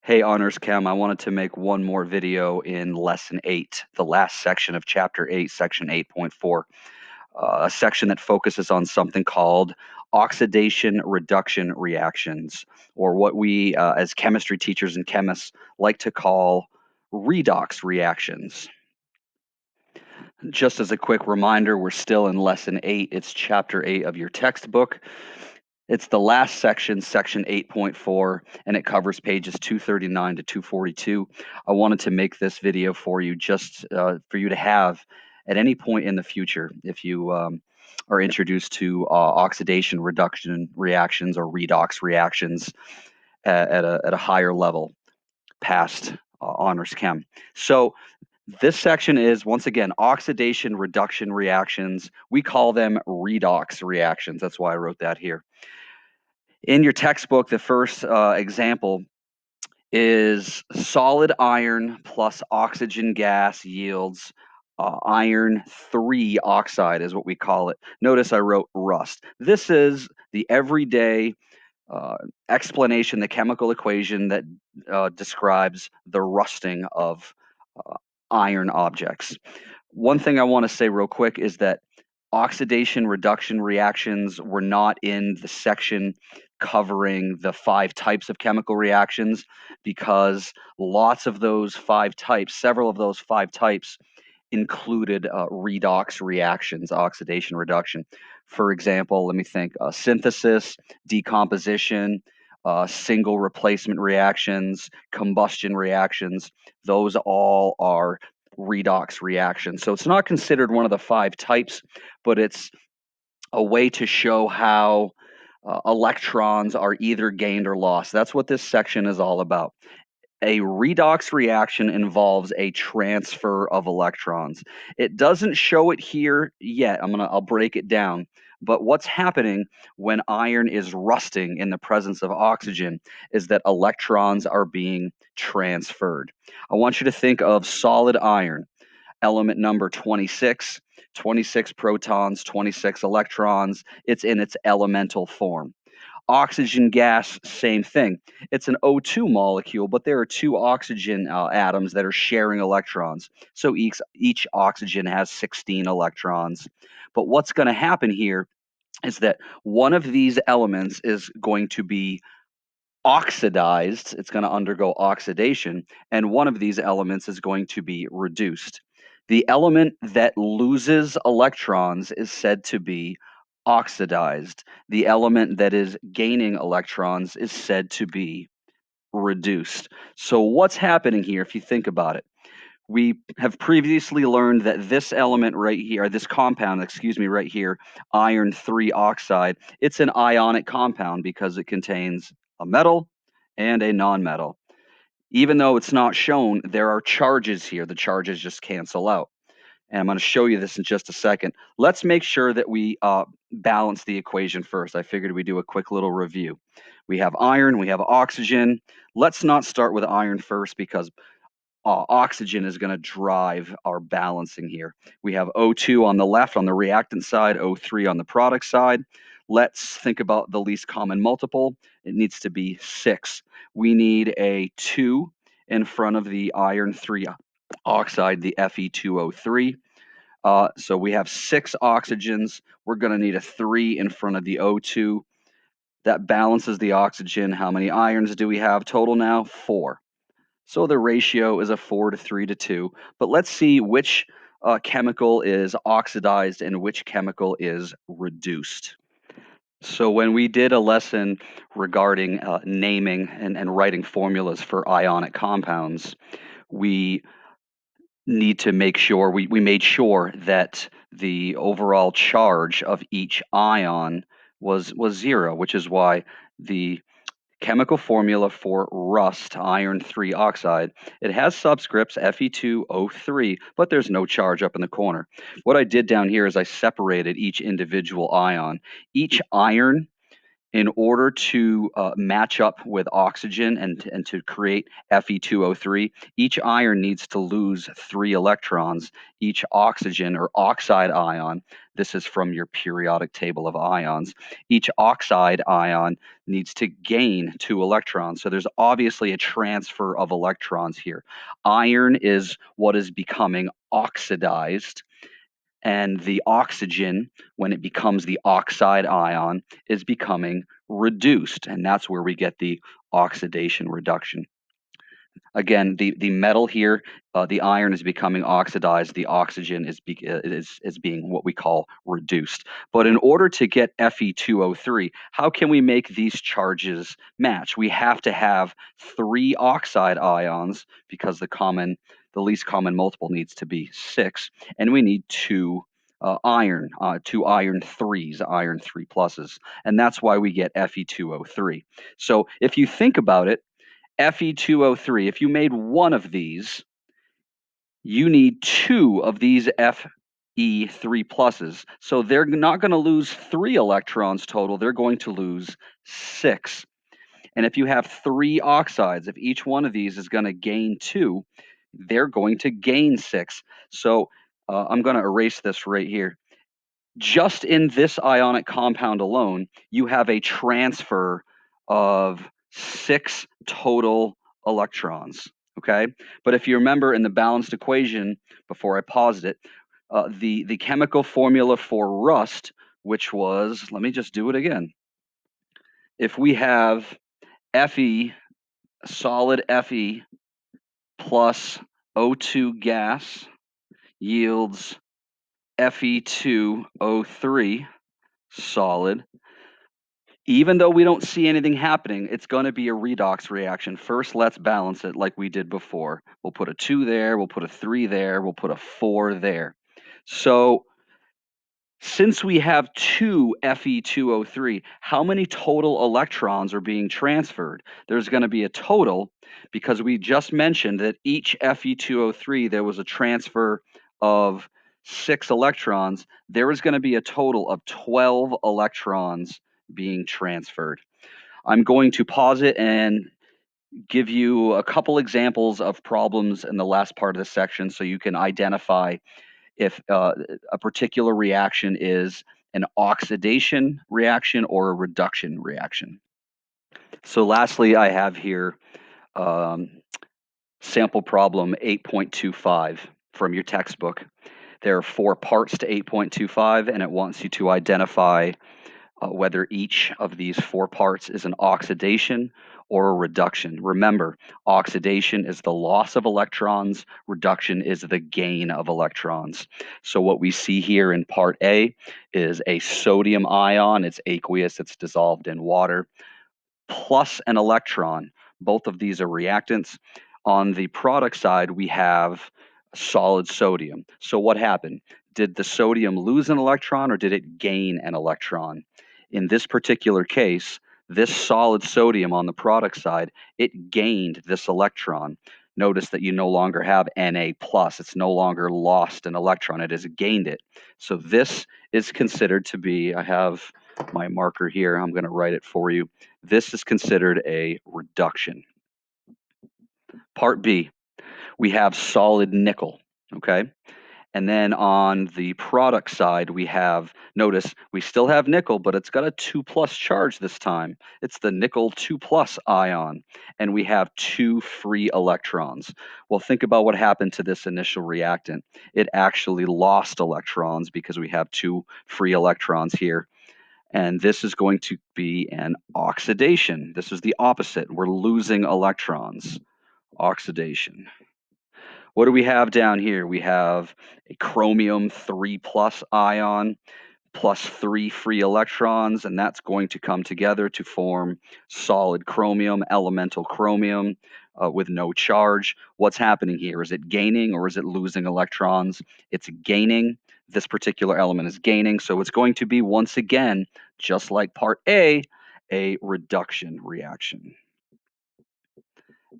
Hey, Honors Chem, I wanted to make one more video in Lesson 8, the last section of Chapter 8, Section 8.4, a section that focuses on something called oxidation reduction reactions, or what we, as chemistry teachers and chemists, like to call redox reactions. Just as a quick reminder, we're still in Lesson 8. It's Chapter 8 of your textbook. It's the last section, Section 8.4, and it covers pages 239 to 242. I wanted to make this video for you just for you to have at any point in the future if you are introduced to oxidation reduction reactions or redox reactions at a higher level past honors chem. So this section is, once again, oxidation reduction reactions. We call them redox reactions. That's why I wrote that here. In your textbook, the first example is solid iron plus oxygen gas yields iron 3 oxide is what we call it. Notice I wrote rust. This is the everyday explanation, the chemical equation that describes the rusting of iron objects. One thing I want to say real quick is that oxidation reduction reactions were not in the section covering the 5 types of chemical reactions because lots of those 5 types, several of those 5 types included redox reactions, oxidation reduction. For example, let me think, synthesis, decomposition, single replacement reactions, combustion reactions, those all are redox reactions. So it's not considered one of the 5 types, but it's a way to show how electrons are either gained or lost. That's what this section is all about. A redox reaction involves a transfer of electrons. It doesn't show it here yet. I'll break it down. But what's happening when iron is rusting in the presence of oxygen is that electrons are being transferred. I want you to think of solid iron, element number 26, 26 protons, 26 electrons. It's in its elemental form. Oxygen gas, same thing. It's an O2 molecule, but there are 2 oxygen atoms that are sharing electrons. So each oxygen has 16 electrons. But what's going to happen here is that one of these elements is going to be oxidized. It's going to undergo oxidation, and one of these elements is going to be reduced. The element that loses electrons is said to be oxidized. The element that is gaining electrons is said to be reduced. So what's happening here if you think about it? We have previously learned that this element right here, this compound, excuse me, right here, iron 3 oxide, it's an ionic compound because it contains a metal and a nonmetal. Even though it's not shown, there are charges here. The charges just cancel out. And I'm going to show you this in just a second. Let's make sure that we balance the equation first. I figured we'd do a quick little review. We have iron, we have oxygen. Let's not start with iron first because oxygen is going to drive our balancing here. We have O2 on the left on the reactant side, O3 on the product side. Let's think about the least common multiple. It needs to be 6. We need a 2 in front of the iron 3 oxide, the Fe2O3. So we have 6 oxygens. We're going to need a 3 in front of the O2. That balances the oxygen. How many irons do we have total now? 4. So the ratio is a 4 to 3 to 2. But let's see which chemical is oxidized and which chemical is reduced. So when we did a lesson regarding naming and writing formulas for ionic compounds, we need to make sure, we made sure that the overall charge of each ion was 0, which is why the chemical formula for rust, iron 3 oxide, it has subscripts Fe2O3, but there's no charge up in the corner. What I did down here is I separated each individual ion. Each iron In order to match up with oxygen and to create Fe2O3, each iron needs to lose 3 electrons. Each oxygen or oxide ion, this is from your periodic table of ions, each oxide ion needs to gain 2 electrons. So there's obviously a transfer of electrons here. Iron is what is becoming oxidized, and the oxygen, when it becomes the oxide ion, is becoming reduced, and that's where we get the oxidation reduction. Again, the metal here, the iron is becoming oxidized. The oxygen is being what we call reduced. But in order to get Fe2O3, how can we make these charges match? We have to have 3 oxide ions because the least common multiple needs to be 6, and we need 2 iron 3s, iron 3 pluses, and that's why we get Fe2O3. So if you think about it, Fe2O3, if you made one of these, you need 2 of these Fe3 pluses. So they're not going to lose 3 electrons total, they're going to lose 6. And if you have 3 oxides, if each one of these is going to gain 2, they're going to gain 6. So I'm going to erase this right here. Just in this ionic compound alone, you have a transfer of 6 total electrons, okay? But if you remember in the balanced equation, before I paused it, the chemical formula for rust, which was, let me just do it again. If we have Fe, solid Fe plus O2 gas yields Fe2O3 solid. Even though we don't see anything happening, it's going to be a redox reaction. First, let's balance it like we did before. We'll put a 2 there, we'll put a 3 there, we'll put a 4 there. So since we have 2 Fe2O3, how many total electrons are being transferred? There's going to be a total, because we just mentioned that each Fe2O3, there was a transfer of 6 electrons. There is going to be a total of 12 electrons being transferred. I'm going to pause it and give you a couple examples of problems in the last part of the section so you can identify if a particular reaction is an oxidation reaction or a reduction reaction. So lastly, I have here sample problem 8.25 from your textbook. There are 4 parts to 8.25, and it wants you to identify whether each of these 4 parts is an oxidation or a reduction. Remember, oxidation is the loss of electrons, reduction is the gain of electrons. So what we see here in part A is a sodium ion. It's aqueous, it's dissolved in water, plus an electron. Both of these are reactants. On the product side, we have solid sodium. So what happened? Did the sodium lose an electron or did it gain an electron? In this particular case, this solid sodium on the product side, it gained this electron. Notice that you no longer have Na+. It's no longer lost an electron. It has gained it. So this is considered to be, I have my marker here. I'm going to write it for you. This is considered a reduction. Part B, we have solid nickel, okay? And then on the product side, we have, notice, we still have nickel, but it's got a 2+ charge this time. It's the nickel 2+ ion, and we have 2 free electrons. Well, think about what happened to this initial reactant. It actually lost electrons because we have 2 free electrons here. And this is going to be an oxidation. This is the opposite. We're losing electrons. Oxidation. What do we have down here? We have a chromium 3+ ion plus 3 free electrons, and that's going to come together to form solid chromium, elemental chromium with no charge. What's happening here? Is it gaining or is it losing electrons? It's gaining. This particular element is gaining, so it's going to be, once again, just like part A, a reduction reaction.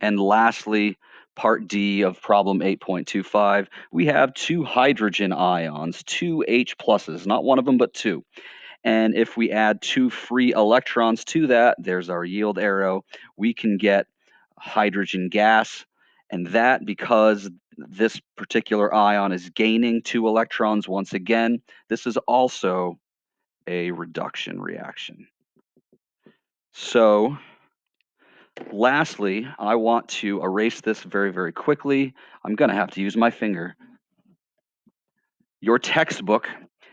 And lastly, part D of problem 8.25, we have 2 hydrogen ions, 2 H pluses, not one of them, but 2. And if we add 2 free electrons to that, there's our yield arrow, we can get hydrogen gas. And that, because this particular ion is gaining 2 electrons once again, this is also a reduction reaction. So lastly, I want to erase this very, very quickly. I'm going to have to use my finger. Your textbook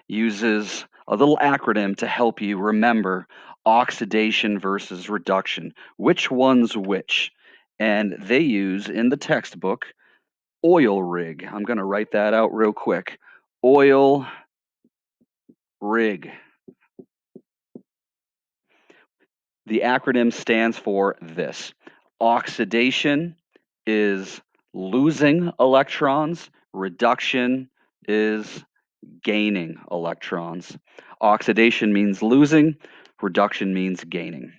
uses a little acronym to help you remember oxidation versus reduction. Which one's which? And they use in the textbook oil rig. I'm going to write that out real quick. Oil rig. The acronym stands for this. Oxidation is losing electrons. Reduction is gaining electrons. Oxidation means losing. Reduction means gaining.